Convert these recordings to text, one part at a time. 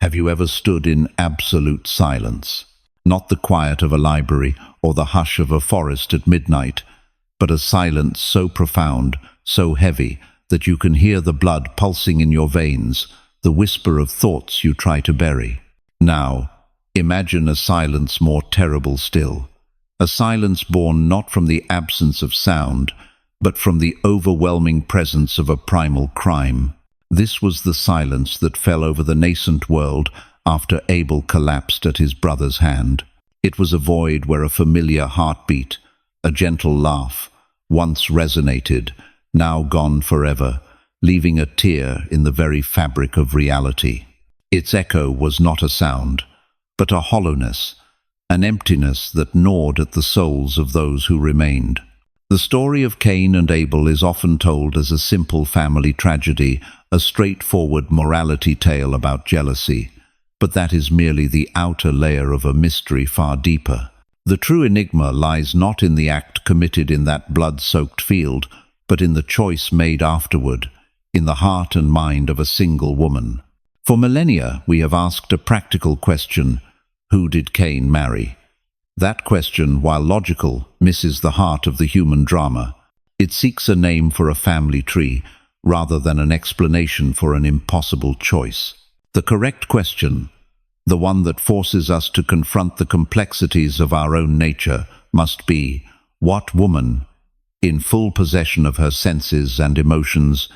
Have you ever stood in absolute silence? Not the quiet of a library or the hush of a forest at midnight, but a silence so profound, so heavy, that you can hear the blood pulsing in your veins, the whisper of thoughts you try to bury. Now, imagine a silence more terrible still. A silence born not from the absence of sound, but from the overwhelming presence of a primal crime. This was the silence that fell over the nascent world after Abel collapsed at his brother's hand. It was a void where a familiar heartbeat, a gentle laugh, once resonated, now gone forever, leaving a tear in the very fabric of reality. Its echo was not a sound, but a hollowness, an emptiness that gnawed at the souls of those who remained. The story of Cain and Abel is often told as a simple family tragedy, a straightforward morality tale about jealousy, but that is merely the outer layer of a mystery far deeper. The true enigma lies not in the act committed in that blood-soaked field, but in the choice made afterward, in the heart and mind of a single woman. For millennia, we have asked a practical question: who did Cain marry? That question, while logical, misses the heart of the human drama. It seeks a name for a family tree, rather than an explanation for an impossible choice. The correct question, the one that forces us to confront the complexities of our own nature, must be: what woman, in full possession of her senses and emotions,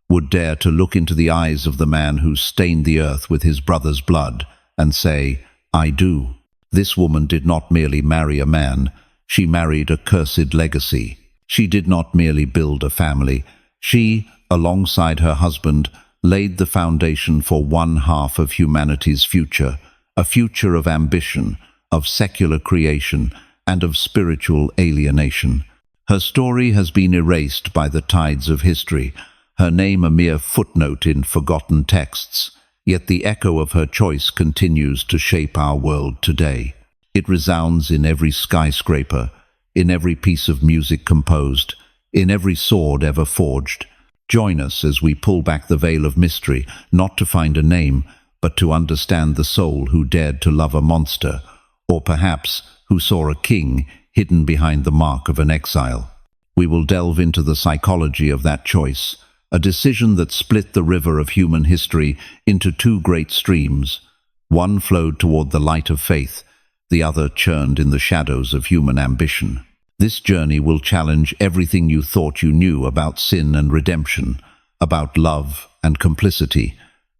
would dare to look into the eyes of the man who stained the earth with his brother's blood and say, "I do"? This woman did not merely marry a man, she married a cursed legacy. She did not merely build a family, she, alongside her husband, laid the foundation for one half of humanity's future, a future of ambition, of secular creation, and of spiritual alienation. Her story has been erased by the tides of history, her name a mere footnote in forgotten texts. Yet the echo of her choice continues to shape our world today. It resounds in every skyscraper, in every piece of music composed, in every sword ever forged. Join us as we pull back the veil of mystery, not to find a name, but to understand the soul who dared to love a monster, or perhaps who saw a king hidden behind the mark of an exile. We will delve into the psychology of that choice, a decision that split the river of human history into two great streams. One flowed toward the light of faith, the other churned in the shadows of human ambition. This journey will challenge everything you thought you knew about sin and redemption, about love and complicity,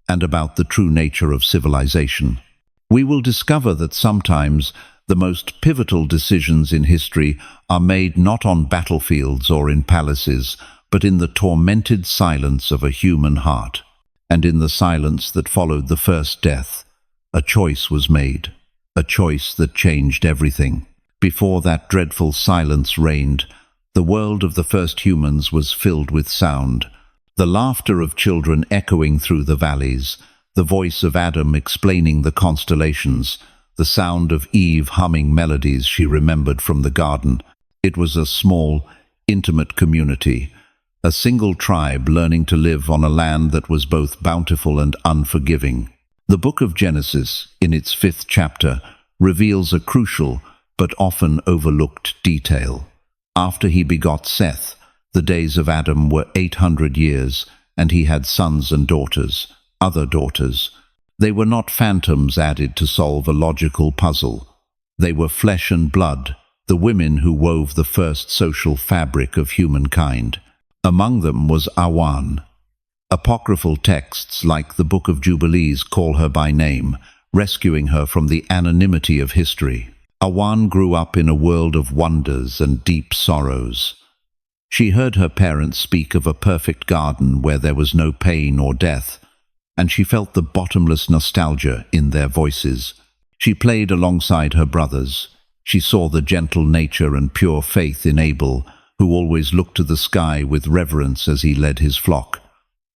and about the true nature of civilization. We will discover that sometimes the most pivotal decisions in history are made not on battlefields or in palaces, but in the tormented silence of a human heart. And in the silence that followed the first death, a choice was made, a choice that changed everything. Before that dreadful silence reigned, the world of the first humans was filled with sound, the laughter of children echoing through the valleys, the voice of Adam explaining the constellations, the sound of Eve humming melodies she remembered from the garden. It was a small, intimate community, a single tribe learning to live on a land that was both bountiful and unforgiving. The book of Genesis, in its 5th chapter, reveals a crucial but often overlooked detail. After he begot Seth, the days of Adam were 800 years, and he had sons and daughters, other daughters. They were not phantoms added to solve a logical puzzle. They were flesh and blood, the women who wove the first social fabric of humankind. Among them was Awan. Apocryphal texts like the Book of Jubilees call her by name, rescuing her from the anonymity of history. Awan grew up in a world of wonders and deep sorrows. She heard her parents speak of a perfect garden where there was no pain or death, and she felt the bottomless nostalgia in their voices. She played alongside her brothers. She saw the gentle nature and pure faith in Abel, who always looked to the sky with reverence as he led his flock.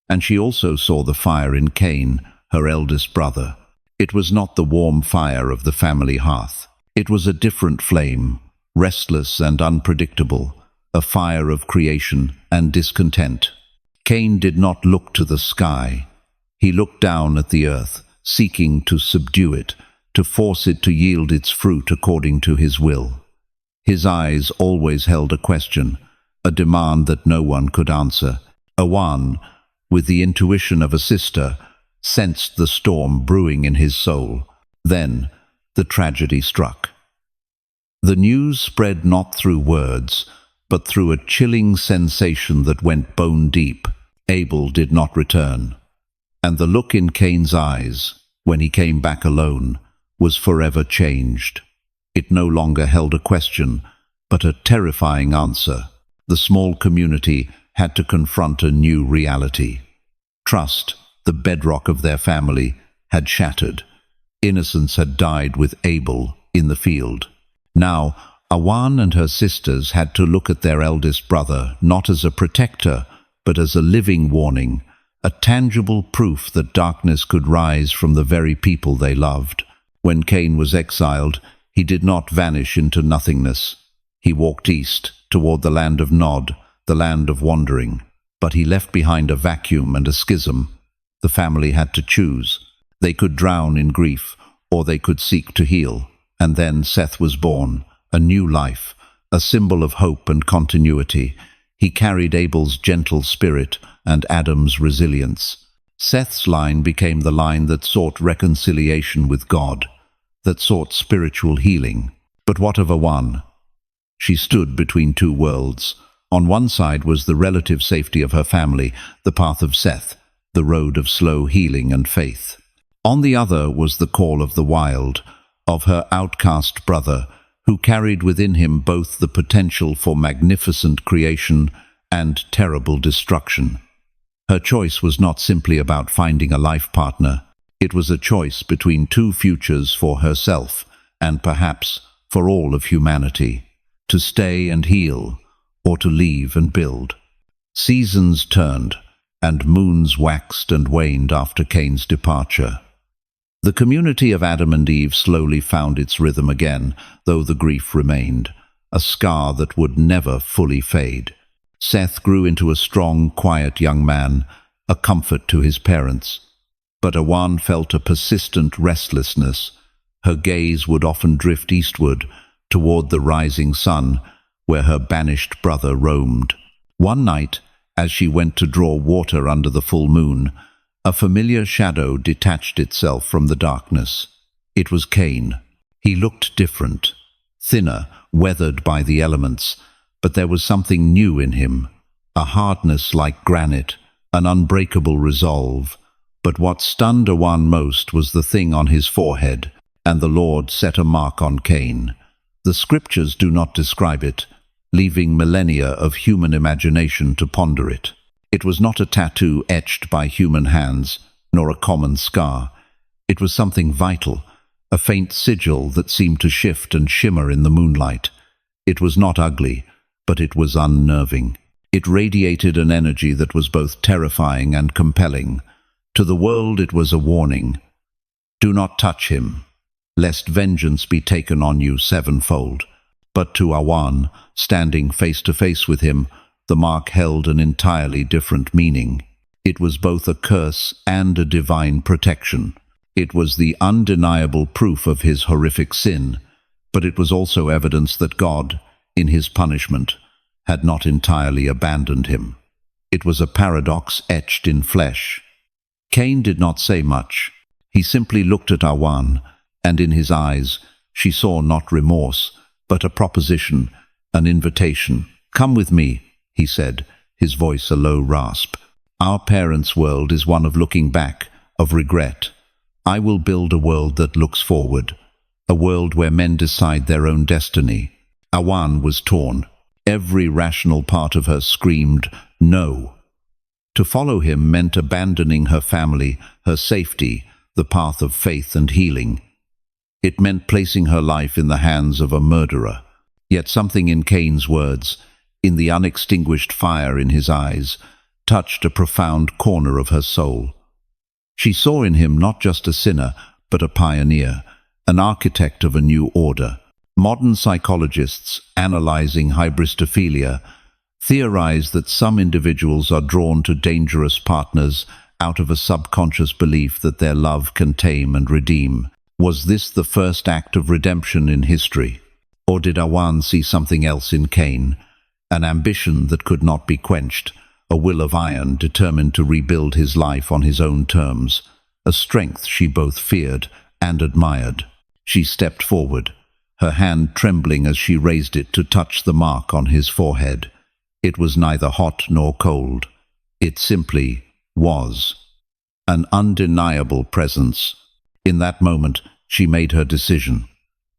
And she also saw the fire in Cain, her eldest brother. It was not the warm fire of the family hearth. It was a different flame, restless and unpredictable, a fire of creation and discontent. Cain did not look to the sky. He looked down at the earth, seeking to subdue it, to force it to yield its fruit according to his will. His eyes always held a question, a demand that no one could answer. Awan, with the intuition of a sister, sensed the storm brewing in his soul. Then the tragedy struck. The news spread not through words, but through a chilling sensation that went bone deep. Abel did not return, and the look in Cain's eyes, when he came back alone, was forever changed. It no longer held a question, but a terrifying answer. The small community had to confront a new reality. Trust, the bedrock of their family, had shattered. Innocence had died with Abel in the field. Now, Awan and her sisters had to look at their eldest brother not as a protector, but as a living warning, a tangible proof that darkness could rise from the very people they loved. When Cain was exiled, he did not vanish into nothingness. He walked east, toward the land of Nod, the land of wandering. But he left behind a vacuum and a schism. The family had to choose. They could drown in grief, or they could seek to heal. And then Seth was born, a new life, a symbol of hope and continuity. He carried Abel's gentle spirit and Adam's resilience. Seth's line became the line that sought reconciliation with God, that sought spiritual healing. But what of Awan? She stood between two worlds. On one side was the relative safety of her family, the path of Seth, the road of slow healing and faith. On the other was the call of the wild, of her outcast brother, who carried within him both the potential for magnificent creation and terrible destruction. Her choice was not simply about finding a life partner. It was a choice between two futures for herself, and perhaps for all of humanity. To stay and heal, or to leave and build. Seasons turned, and moons waxed and waned after Cain's departure. The community of Adam and Eve slowly found its rhythm again, though the grief remained, a scar that would never fully fade. Seth grew into a strong, quiet young man, a comfort to his parents. But Awan felt a persistent restlessness. Her gaze would often drift eastward, toward the rising sun, where her banished brother roamed. One night, as she went to draw water under the full moon, a familiar shadow detached itself from the darkness. It was Cain. He looked different, thinner, weathered by the elements, but there was something new in him, a hardness like granite, an unbreakable resolve. But what stunned Awan most was the thing on his forehead, and the Lord set a mark on Cain. The scriptures do not describe it, leaving millennia of human imagination to ponder it. It was not a tattoo etched by human hands, nor a common scar. It was something vital, a faint sigil that seemed to shift and shimmer in the moonlight. It was not ugly, but it was unnerving. It radiated an energy that was both terrifying and compelling. To the world it was a warning. Do not touch him, lest vengeance be taken on you sevenfold. But to Awan, standing face to face with him, the mark held an entirely different meaning. It was both a curse and a divine protection. It was the undeniable proof of his horrific sin, but it was also evidence that God, in his punishment, had not entirely abandoned him. It was a paradox etched in flesh. Cain did not say much. He simply looked at Awan, and in his eyes she saw not remorse, but a proposition, an invitation. "Come with me," he said, his voice a low rasp. "Our parents' world is one of looking back, of regret. I will build a world that looks forward, a world where men decide their own destiny." Awan was torn. Every rational part of her screamed, no. To follow him meant abandoning her family, her safety, the path of faith and healing. It meant placing her life in the hands of a murderer. Yet something in Cain's words, in the unextinguished fire in his eyes, touched a profound corner of her soul. She saw in him not just a sinner, but a pioneer, an architect of a new order. Modern psychologists, analyzing hybristophilia, theorize that some individuals are drawn to dangerous partners out of a subconscious belief that their love can tame and redeem. Was this the first act of redemption in history? Or did Awan see something else in Cain? An ambition that could not be quenched, a will of iron determined to rebuild his life on his own terms, a strength she both feared and admired. She stepped forward, her hand trembling as she raised it to touch the mark on his forehead. It was neither hot nor cold. It simply was. An undeniable presence. In that moment, she made her decision.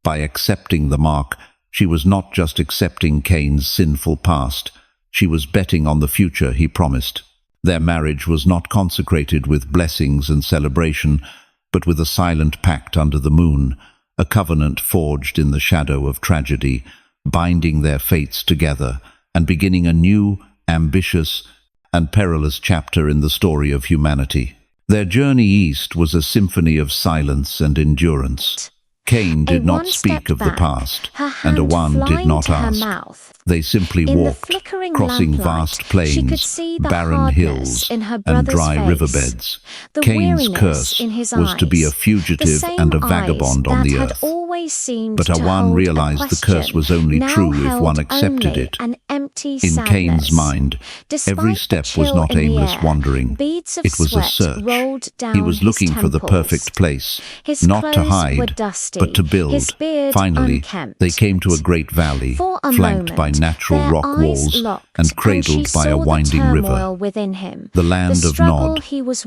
By accepting the mark, she was not just accepting Cain's sinful past, she was betting on the future he promised. Their marriage was not consecrated with blessings and celebration, but with a silent pact under the moon, a covenant forged in the shadow of tragedy, binding their fates together and beginning a new, ambitious, and perilous chapter in the story of humanity. Their journey east was a symphony of silence and endurance. Cain did not speak of the past, and Awan did not ask. They simply walked, crossing vast plains, barren hills, and dry riverbeds. Cain's curse was to be a fugitive and a vagabond on the earth. But Awan realized the curse was only true if one accepted it. In Cain's mind, every step was not aimless wandering. It was a search. He was looking for the perfect place, not to hide, but to build. Finally, they came to a great valley, flanked by natural rock walls and cradled by a winding river. The land of Nod.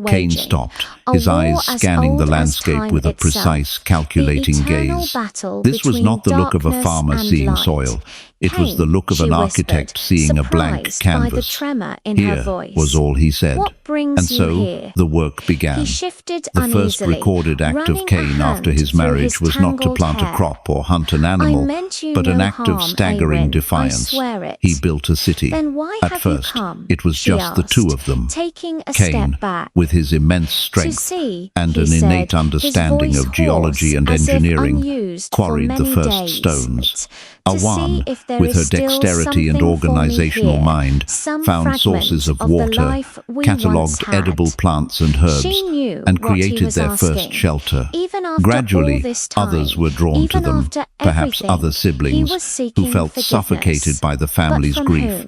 Cain stopped, his eyes scanning the landscape with a precise, calculating gaze. This was not the look of a farmer seeing soil. It was the look of an architect seeing a blank canvas. Here was all he said. And so the work began. The first recorded act of Cain after his marriage was not to plant a crop or hunt an animal, but an act of staggering defiance. He built a city. At first, it was just the two of them. Cain, with his immense strength and an innate understanding of geology and engineering, quarried the first stones. Awan, with her dexterity and organizational mind, found sources of water, catalogued edible plants and herbs, and created their first shelter. Gradually, others were drawn to them, perhaps other siblings who felt suffocated by the family's grief,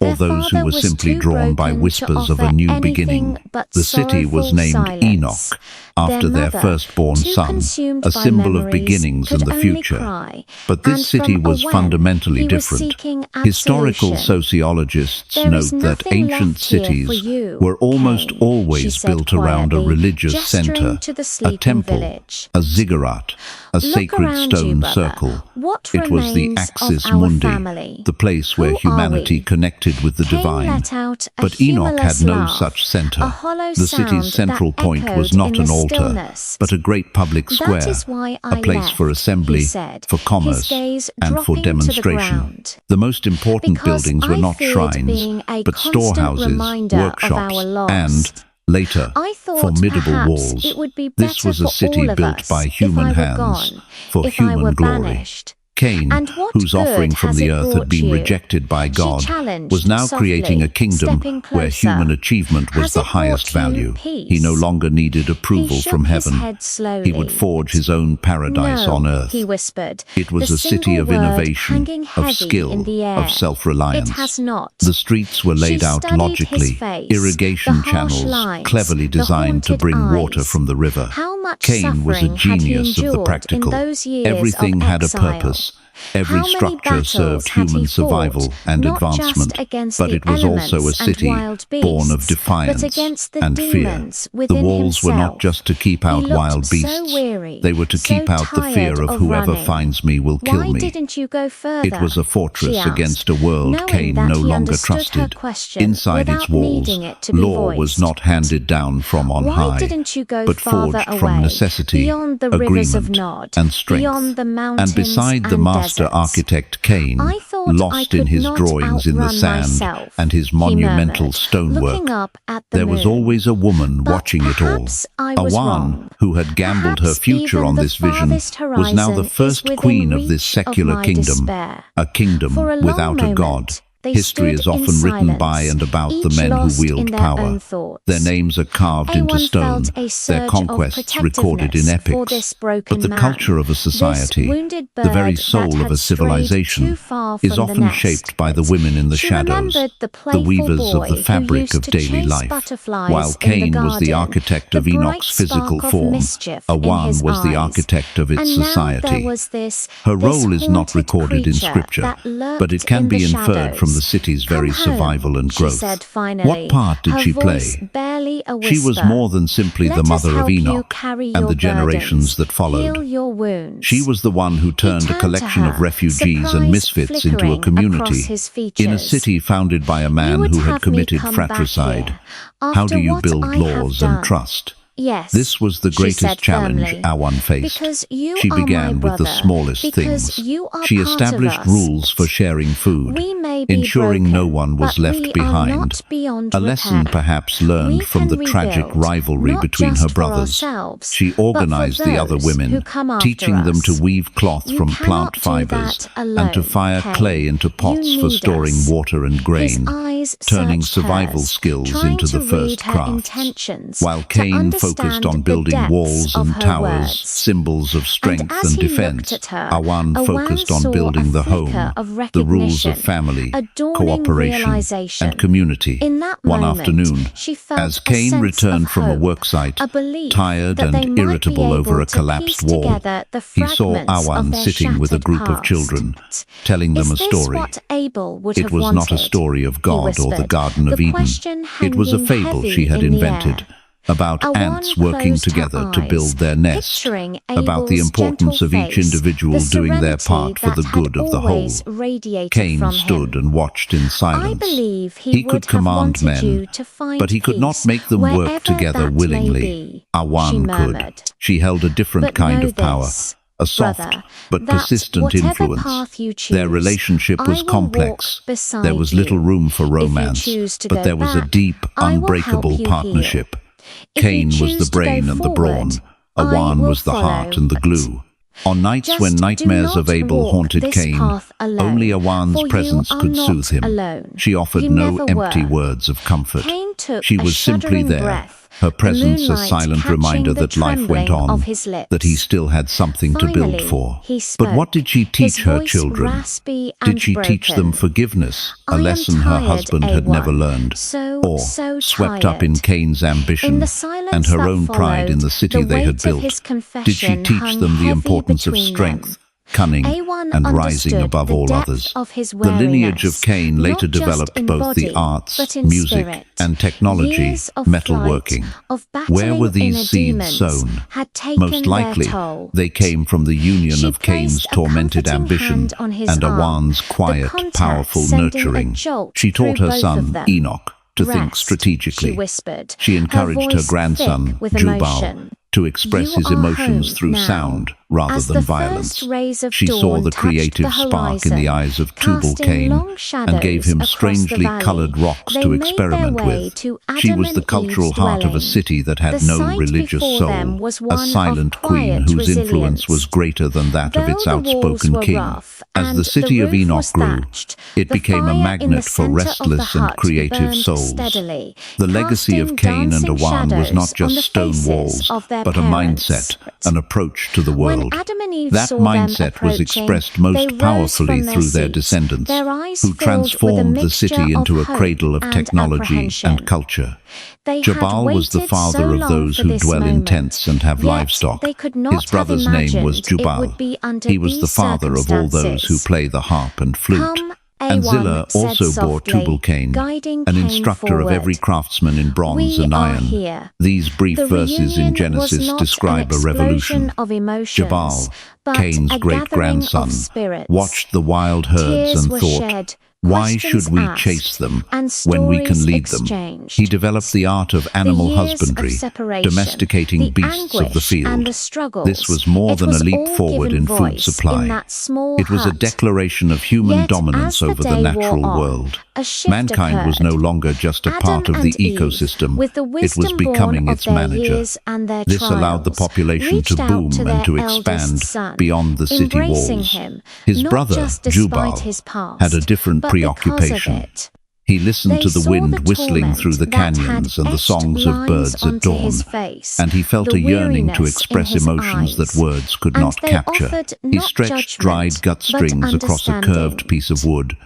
or those who were simply drawn by whispers of a new beginning. The city was named Enoch, after their firstborn son, a symbol of beginnings and the future. But this city was fundamentally different. Historical sociologists note that ancient cities were almost always built around a religious center, a temple, a ziggurat, a sacred stone circle. It was the axis mundi, the place where humanity connected with the divine. But Enoch had no such center. The city's central point was not an altar, but a great public square, a place for assembly, for commerce, and for demonstration. The most important buildings were not shrines, but storehouses, workshops, and, later, formidable walls. This was a city built by human hands, for human glory. Cain, whose offering from the earth had been rejected by God, was now creating a kingdom where human achievement was the highest value. He no longer needed approval from heaven. He would forge his own paradise on earth. It was a city of innovation, of skill, of self-reliance. The streets were laid out logically, irrigation channels cleverly designed to bring water from the river. Cain was a genius of the practical. Everything had a purpose. Every structure served human survival and advancement, but it was also a city born of defiance and fear. The walls were not just to keep out wild beasts, they were to keep out the fear of whoever finds me will kill me. It was a fortress against a world Cain no longer trusted. Inside its walls, law was not handed down from on high, but forged from necessity, agreement, and strength. And beside the master architect Cain, lost in his drawings in the sand and his monumental stonework, there was always a woman watching it all. Awan, who had gambled her future on this vision, was now the first queen of this secular kingdom, a kingdom without a god. History is often written by and about the men who wield power. Their names are carved into stone, their conquests recorded in epics. But the culture of a society, the very soul of a civilization, is often shaped by the women in the shadows, the weavers of the fabric of daily life. While Cain was the architect of Enoch's physical form, Awan was the architect of its society. Her role is not recorded in Scripture, but it can be inferred from the city's very survival and growth. What part did she play? She was more than simply the mother of Enoch and the generations that followed. She was the one who turned a collection of refugees and misfits into a community in a city founded by a man who had committed fratricide. How do you build laws and trust? Yes, this was the greatest challenge Awan faced. She began with the smallest things. She established rules for sharing food, ensuring no one was left behind. A lesson perhaps learned from the tragic rivalry between her brothers. She organized the other women, teaching them to weave cloth from plant fibers and to fire clay into pots for storing water and grain, turning survival skills into the first crafts. While Cain focused on building walls and towers, symbols of strength and defense, Awan focused on building the home, the rules of family, cooperation, and community. One afternoon, as Cain returned from a worksite, tired and irritable over a collapsed wall, he saw Awan sitting with a group of children, telling them a story. It was not a story of God or the Garden of Eden. It was a fable she had invented, about ants working together to build their nest, about the importance of each individual doing their part for the good of the whole. Cain stood and watched in silence. He could command men, but he could not make them work together willingly. Awan could. She held a different kind of power, a soft but persistent influence. Their relationship was complex. There was little room for romance, but there was a deep, unbreakable partnership. Cain was the brain and the brawn. Awan was the heart and the glue. On nights when nightmares of Abel haunted Cain, only Awan's presence could soothe him. She offered no empty words of comfort. She was simply there, her presence a silent reminder that life went on, that he still had something to build for. But what did she teach her children? Did she teach them forgiveness, a lesson her husband had never learned? Or, swept up in Cain's ambition and her own pride in the city they had built, did she teach them the importance of strength, cunning, and rising above all others? The lineage of Cain later developed both the arts, music, and technology, metalworking. Where were these seeds sown? Most likely, they came from the union of Cain's tormented ambition and Awan's quiet, powerful nurturing. She taught her son, Enoch, to think strategically. She encouraged her grandson, Jubal, to express his emotions through sound rather than violence. She saw the creative spark in the eyes of Tubal-Cain and gave him strangely colored rocks to experiment with. She was the cultural heart of a city that had no religious soul, a silent queen whose influence was greater than that of its outspoken king. As the city of Enoch grew, it became a magnet for restless and creative souls. The legacy of Cain and Awan was not just stone walls, but a mindset, an approach to the world. That mindset was expressed most powerfully through their descendants, who transformed the city into a cradle of technology and culture. Jubal was the father of those who dwell in tents and have livestock. His brother's name was Jubal. He was the father of all those who play the harp and flute. And Zillah also bore Tubal-Cain, an instructor of every craftsman in bronze and iron. These brief verses in Genesis describe a revolution. Jubal, Cain's great-grandson, watched the wild herds and thought, why should we chase them when we can lead them? He developed the art of animal husbandry, domesticating beasts of the field. This was more than a leap forward in food supply. It was a declaration of human dominance over the natural world. a shift Mankind was no occurred. longer just a Adam part of the and Eve, ecosystem, with the it was wisdom becoming born its of their manager. years and their This allowed the trials, population to reached out boom to and their to eldest expand son, beyond the city embracing walls. him, His not brother, just despite Jubal, his past, had a different but because of preoccupation. it. He listened They to the saw wind the whistling through the torment that canyons had and the etched songs of lines birds at onto dawn, his face, and he felt the a yearning to weariness in express his emotions that eyes, words could and not they capture. offered He not stretched dried judgment, gut but strings across a curved understanding. piece of wood,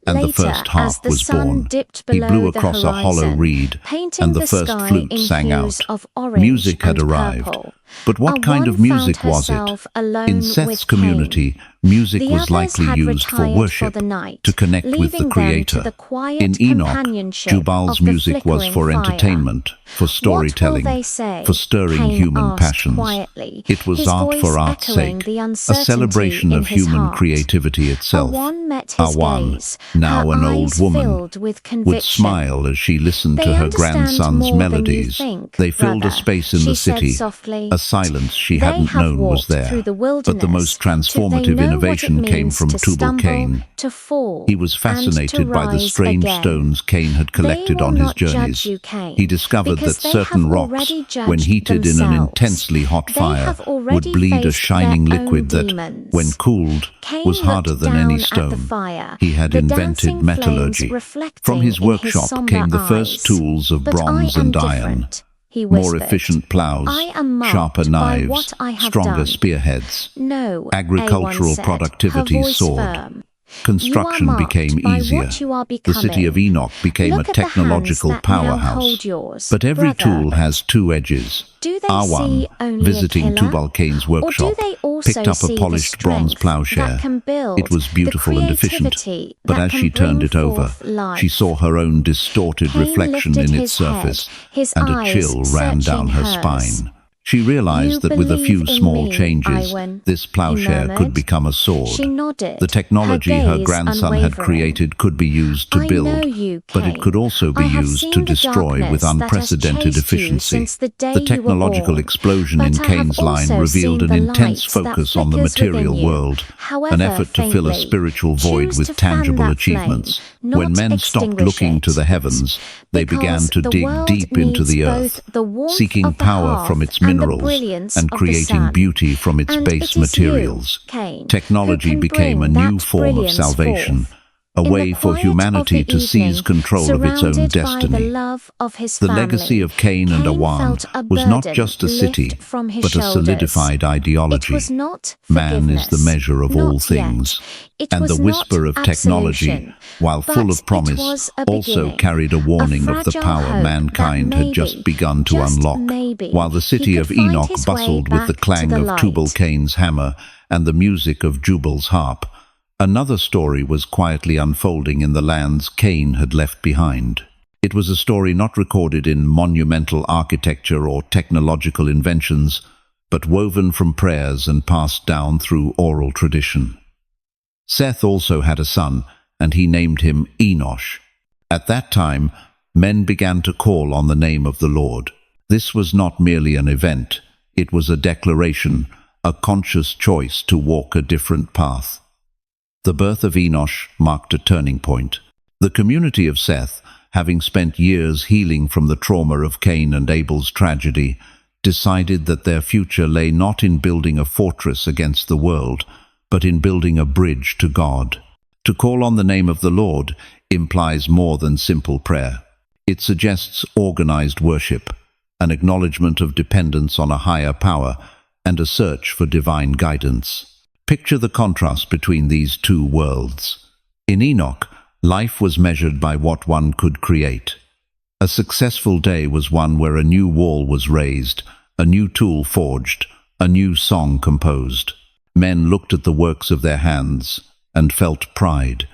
and the Later, first as harp the was sun born. dipped He below blew the across a hollow horizon, reed, painting and the the first sky flute in sang hues out. of orange Music had and arrived. purple. But what A kind of one music found was it? herself alone In Seth's with community, Cain. music The was others likely had used for retired worship, for the night, to connect with the leaving them to Creator. the quiet In Enoch, companionship Jubal's of the music was flickering for fire. entertainment, for storytelling, What will they say? for stirring Cain human asked passions. quietly, It was his art voice for art's echoing sake, the a uncertainty celebration in of his human heart. creativity itself. Awan met his Awan, gaze, now her an old eyes woman, filled with would conviction. smile as she listened They to her understand grandson's more than you melodies. think, They filled a brother, space in she the said city, softly. a silence she They hadn't have known was walked there. through the But the most wilderness till they transformative know innovation what it came means from to Tubal stumble, Cain. to fall, He was and to fascinated by the rise strange again. stones Cain had collected They will on his not judge journeys. you, Cain, He discovered because that they certain have rocks, already when judged heated in an themselves. intensely hot They fire, have would already bleed a faced shining their own liquid that, demons. when cooled, Cain was harder looked than down any at the stone. fire, He had the invented dancing metallurgy. flames reflecting From his in workshop somber came the eyes. first tools of But bronze I am and iron. different, he More whispered. efficient plows, I am marked sharper by knives, what I have stronger done. spearheads. No, Agricultural Awan said, productivity her voice soared. firm. Construction You are became marked by easier. what you are The city of becoming. Enoch became Look a at the technological hands that now powerhouse. hold yours, But every brother. tool has two edges. Do they Awan, see only visiting a killer? Tubal Cain's Or workshop, do they also picked up see a the polished bronze strength plowshare. that can build, It was beautiful the and efficient, creativity but that as can she turned bring it over, forth life? she saw her own distorted Cain reflection lifted in his its surface, head, his and a eyes chill ran down searching her hers. spine. She realized You that with a few believe in small me, changes, Iwan, this he plowshare could murmured. become a sword. She nodded, The technology her gaze grandson had unwavering. created could be used to I build, know you, but it Cain. could also be I have used seen to the destroy with darkness that has unprecedented chased you efficiency. since the day The you were technological born. explosion But in I have Cain's line also revealed seen an the intense light that focus on the flickers within material you. world, However, an effort to fill a faintly, spiritual void choose with to fan tangible that achievements. flame, When not men stopped extinguish looking to it. the heavens, they began Because to the dig world deep into needs the both earth, the warmth seeking of the power hearth from its and the minerals brilliance and of the creating sun. beauty from its And base it is materials. you, Cain, Technology who can became a bring new that form of brilliance salvation, forth. a In way the for quiet humanity of the to seize evening, control of its own surrounded by destiny. the love of his The family, legacy of Cain and Awan felt a was not burden just a city, lift from his but a shoulders. solidified It ideology. was not Man is the forgiveness, measure of all not things, yet. It and was the whisper not of technology, absolution, while full but of promise, it was a also beginning, carried a warning of the fragile power hope mankind that had just maybe, begun to just unlock. maybe, While the he city could of find Enoch his way bustled with the back to clang the of Tubal light. Cain's hammer and the music of Jubal's harp, another story was quietly unfolding in the lands Cain had left behind. It was a story not recorded in monumental architecture or technological inventions, but woven from prayers and passed down through oral tradition. Seth also had a son, and he named him Enosh. At that time, men began to call on the name of the Lord. This was not merely an event, it was a declaration, a conscious choice to walk a different path. The birth of Enosh marked a turning point. The community of Seth, having spent years healing from the trauma of Cain and Abel's tragedy, decided that their future lay not in building a fortress against the world, but in building a bridge to God. To call on the name of the Lord implies more than simple prayer. It suggests organized worship, an acknowledgement of dependence on a higher power, and a search for divine guidance. Picture the contrast between these two worlds. In Enoch, life was measured by what one could create. A successful day was one where a new wall was raised, a new tool forged, a new song composed. Men looked at the works of their hands and felt pride.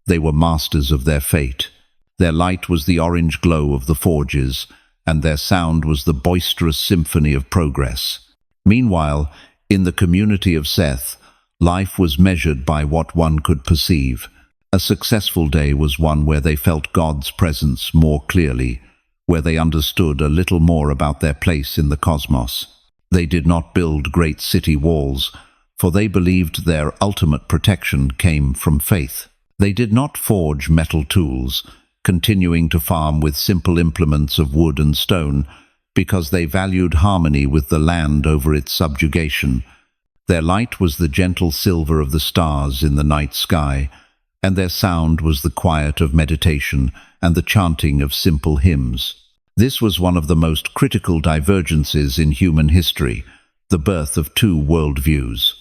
They were masters of their fate. Their light was the orange glow of the forges, and their sound was the boisterous symphony of progress. Meanwhile, in the community of Seth, life was measured by what one could perceive. A successful day was one where they felt God's presence more clearly, where they understood a little more about their place in the cosmos. They did not build great city walls, for they believed their ultimate protection came from faith. They did not forge metal tools, continuing to farm with simple implements of wood and stone, because they valued harmony with the land over its subjugation. Their light was the gentle silver of the stars in the night sky, and their sound was the quiet of meditation and the chanting of simple hymns. This was one of the most critical divergences in human history, the birth of two worldviews.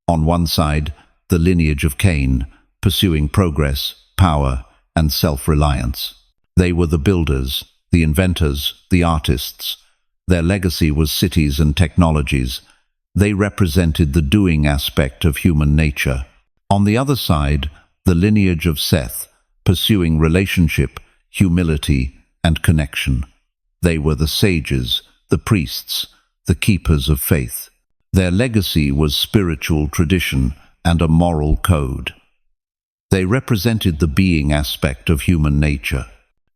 On one side, the lineage of Cain, pursuing progress, power, and self-reliance. They were the builders, the inventors, the artists. Their legacy was cities and technologies. They represented the doing aspect of human nature. On the other side, the lineage of Seth, pursuing relationship, humility, and connection. They were the sages, the priests, the keepers of faith. Their legacy was spiritual tradition and a moral code. They represented the being aspect of human nature.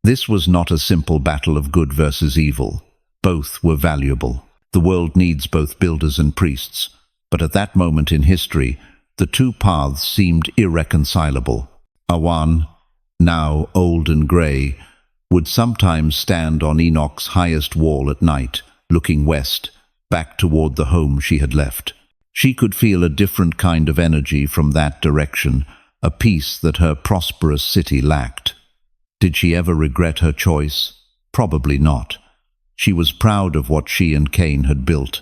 This was not a simple battle of good versus evil. Both were valuable. The world needs both builders and priests, but at that moment in history, the two paths seemed irreconcilable. Awan, now old and grey, would sometimes stand on Enoch's highest wall at night, looking west, back toward the home she had left. She could feel a different kind of energy from that direction, a peace that her prosperous city lacked. Did she ever regret her choice? Probably not. She was proud of what she and Cain had built,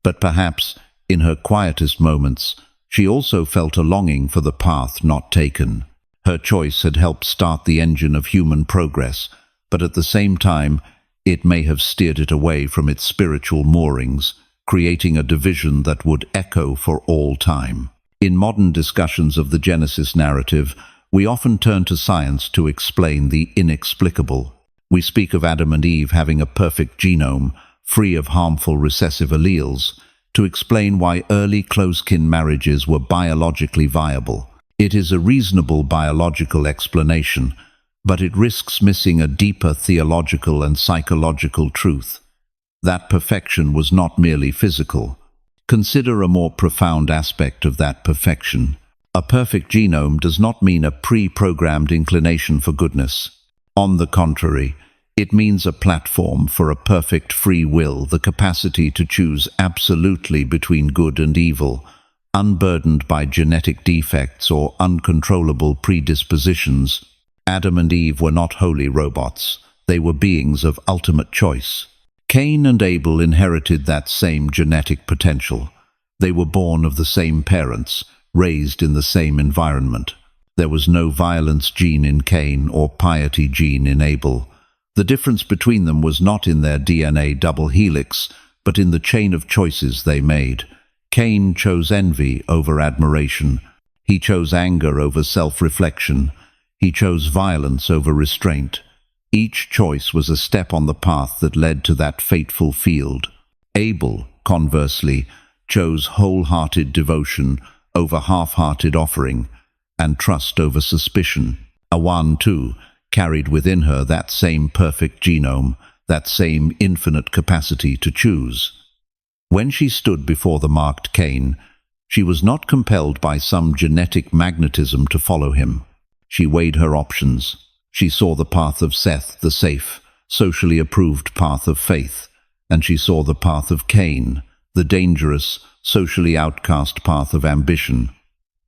but perhaps, in her quietest moments, she also felt a longing for the path not taken. Her choice had helped start the engine of human progress, but at the same time, it may have steered it away from its spiritual moorings, creating a division that would echo for all time. In modern discussions of the Genesis narrative, we often turn to science to explain the inexplicable. We speak of Adam and Eve having a perfect genome, free of harmful recessive alleles, to explain why early close-kin marriages were biologically viable. It is a reasonable biological explanation, but it risks missing a deeper theological and psychological truth. That perfection was not merely physical. Consider a more profound aspect of that perfection. A perfect genome does not mean a pre-programmed inclination for goodness. On the contrary, it means a platform for a perfect free will, the capacity to choose absolutely between good and evil, unburdened by genetic defects or uncontrollable predispositions. Adam and Eve were not holy robots. They were beings of ultimate choice. Cain and Abel inherited that same genetic potential. They were born of the same parents, raised in the same environment. There was no violence gene in Cain or piety gene in Abel. The difference between them was not in their DNA double helix, but in the chain of choices they made. Cain chose envy over admiration. He chose anger over self-reflection. He chose violence over restraint. Each choice was a step on the path that led to that fateful field. Abel, conversely, chose wholehearted devotion over half-hearted offering, and trust over suspicion. Awan, too, carried within her that same perfect genome, that same infinite capacity to choose. When she stood before the marked Cain, she was not compelled by some genetic magnetism to follow him. She weighed her options. She saw the path of Seth, the safe, socially approved path of faith, and she saw the path of Cain, the dangerous, socially outcast path of ambition.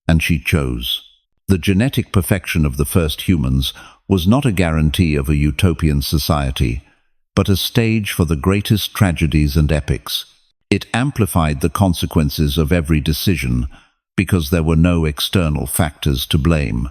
And she chose. The genetic perfection of the first humans was not a guarantee of a utopian society, but a stage for the greatest tragedies and epics. It amplified the consequences of every decision because there were no external factors to blame.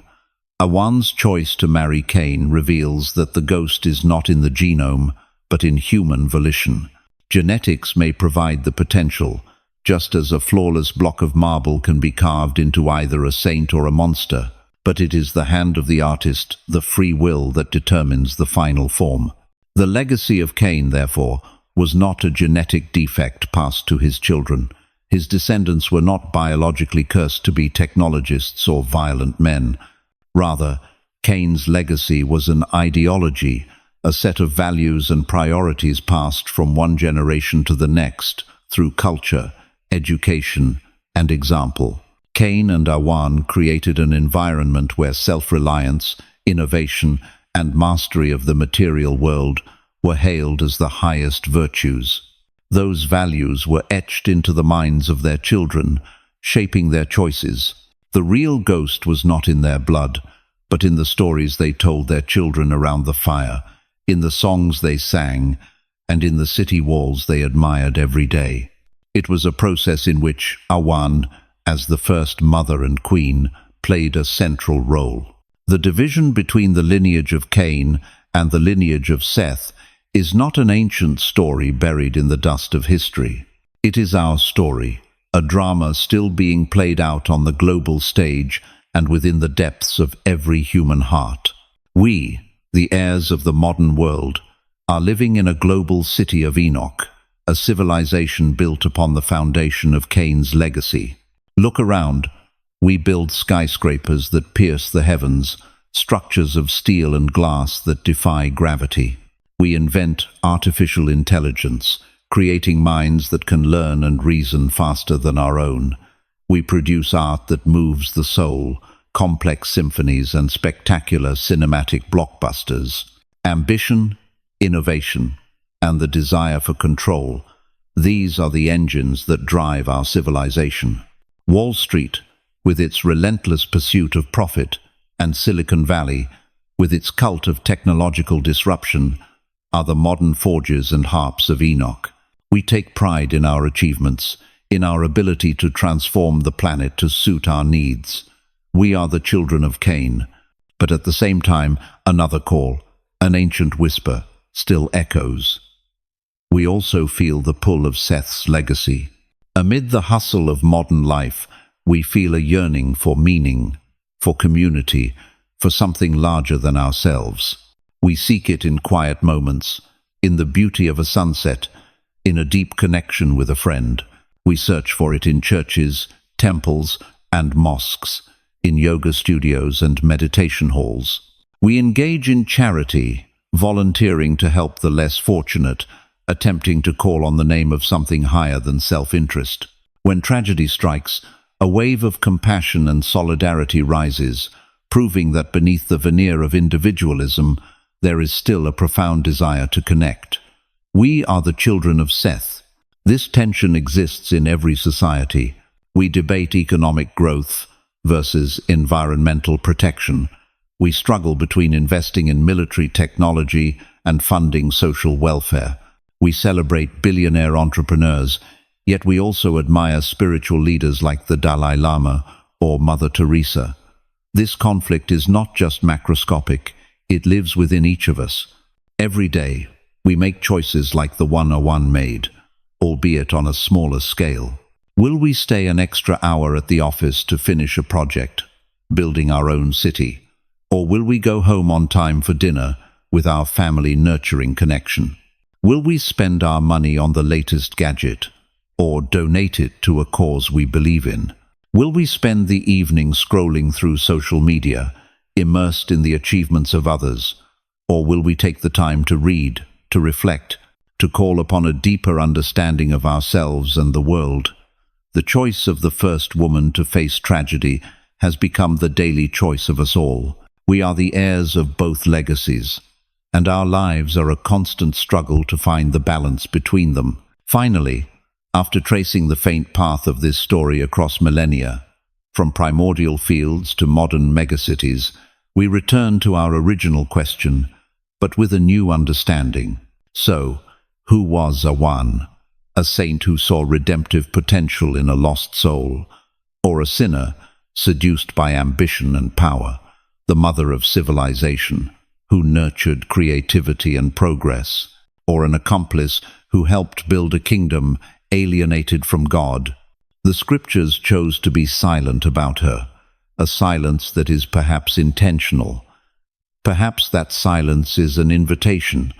Awan's choice to marry Cain reveals that the ghost is not in the genome, but in human volition. Genetics may provide the potential, just as a flawless block of marble can be carved into either a saint or a monster, but it is the hand of the artist, the free will, that determines the final form. The legacy of Cain, therefore, was not a genetic defect passed to his children. His descendants were not biologically cursed to be technologists or violent men. Rather, Cain's legacy was an ideology, a set of values and priorities passed from one generation to the next through culture, education, and example. Cain and Awan created an environment where self-reliance, innovation, and mastery of the material world were hailed as the highest virtues. Those values were etched into the minds of their children, shaping their choices. The real ghost was not in their blood, but in the stories they told their children around the fire, in the songs they sang, and in the city walls they admired every day. It was a process in which Awan, as the first mother and queen, played a central role. The division between the lineage of Cain and the lineage of Seth is not an ancient story buried in the dust of history. It is our story, a drama still being played out on the global stage and within the depths of every human heart. We, the heirs of the modern world, are living in a global city of Enoch, a civilization built upon the foundation of Cain's legacy. Look around. We build skyscrapers that pierce the heavens, structures of steel and glass that defy gravity. We invent artificial intelligence, creating minds that can learn and reason faster than our own. We produce art that moves the soul, complex symphonies and spectacular cinematic blockbusters. Ambition, innovation, and the desire for control, these are the engines that drive our civilization. Wall Street, with its relentless pursuit of profit, and Silicon Valley, with its cult of technological disruption, are the modern forges and harps of Enoch. We take pride in our achievements, in our ability to transform the planet to suit our needs. We are the children of Cain, but at the same time, another call, an ancient whisper, still echoes. We also feel the pull of Seth's legacy. Amid the hustle of modern life, we feel a yearning for meaning, for community, for something larger than ourselves. We seek it in quiet moments, in the beauty of a sunset, in a deep connection with a friend. We search for it in churches, temples, and mosques, in yoga studios and meditation halls. We engage in charity, volunteering to help the less fortunate, attempting to call on the name of something higher than self-interest. When tragedy strikes, a wave of compassion and solidarity rises, proving that beneath the veneer of individualism, there is still a profound desire to connect. We are the children of Seth. This tension exists in every society. We debate economic growth versus environmental protection. We struggle between investing in military technology and funding social welfare. We celebrate billionaire entrepreneurs, yet we also admire spiritual leaders like the Dalai Lama or Mother Teresa. This conflict is not just macroscopic, it lives within each of us. Every day, we make choices like the one Awan made, albeit on a smaller scale. Will we stay an extra hour at the office to finish a project, building our own city? Or will we go home on time for dinner with our family nurturing connection? Will we spend our money on the latest gadget, or donate it to a cause we believe in? Will we spend the evening scrolling through social media, immersed in the achievements of others? Or will we take the time to read, to reflect, to call upon a deeper understanding of ourselves and the world? The choice of the first woman to face tragedy has become the daily choice of us all. We are the heirs of both legacies, and our lives are a constant struggle to find the balance between them. Finally, after tracing the faint path of this story across millennia, from primordial fields to modern megacities, we return to our original question, but with a new understanding. So, who was Awan? A saint who saw redemptive potential in a lost soul, or a sinner seduced by ambition and power, the mother of civilization, who nurtured creativity and progress, or an accomplice who helped build a kingdom alienated from God? The scriptures chose to be silent about her, a silence that is perhaps intentional. Perhaps that silence is an invitation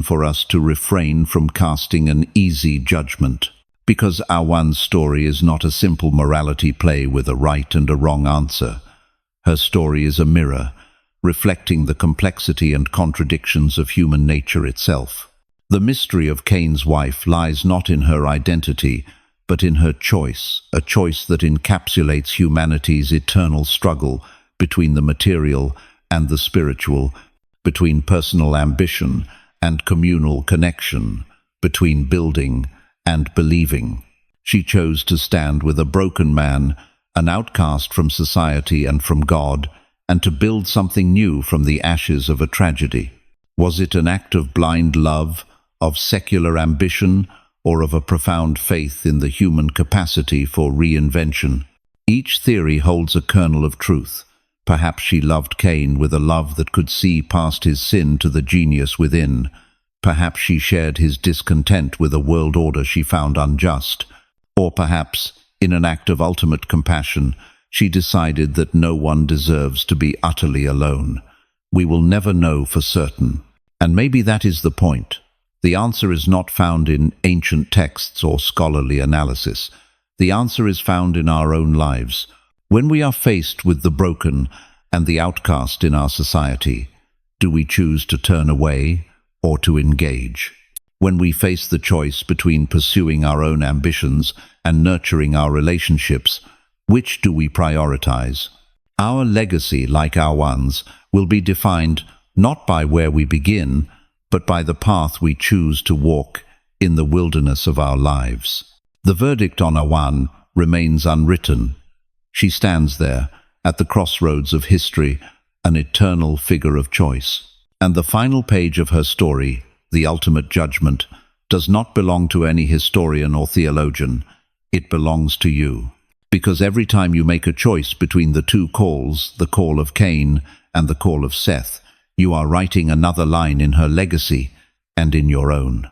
for us to refrain from casting an easy judgment, because Awan's story is not a simple morality play with a right and a wrong answer. Her story is a mirror, reflecting the complexity and contradictions of human nature itself. The mystery of Cain's wife lies not in her identity, but in her choice, a choice that encapsulates humanity's eternal struggle between the material and the spiritual, between personal ambition and communal connection, between building and believing. She chose to stand with a broken man, an outcast from society and from God, and to build something new from the ashes of a tragedy. Was it an act of blind love, of secular ambition, or of a profound faith in the human capacity for reinvention? Each theory holds a kernel of truth. Perhaps she loved Cain with a love that could see past his sin to the genius within. Perhaps she shared his discontent with a world order she found unjust. Or perhaps, in an act of ultimate compassion, she decided that no one deserves to be utterly alone. We will never know for certain. And maybe that is the point. The answer is not found in ancient texts or scholarly analysis. The answer is found in our own lives. When we are faced with the broken and the outcast in our society, do we choose to turn away or to engage? When we face the choice between pursuing our own ambitions and nurturing our relationships, which do we prioritize? Our legacy, like our ones, will be defined not by where we begin, but by the path we choose to walk in the wilderness of our lives. The verdict on Awan remains unwritten. She stands there, at the crossroads of history, an eternal figure of choice. And the final page of her story, the ultimate judgment, does not belong to any historian or theologian. It belongs to you. Because every time you make a choice between the two calls, the call of Cain and the call of Seth, you are writing another line in her legacy and in your own.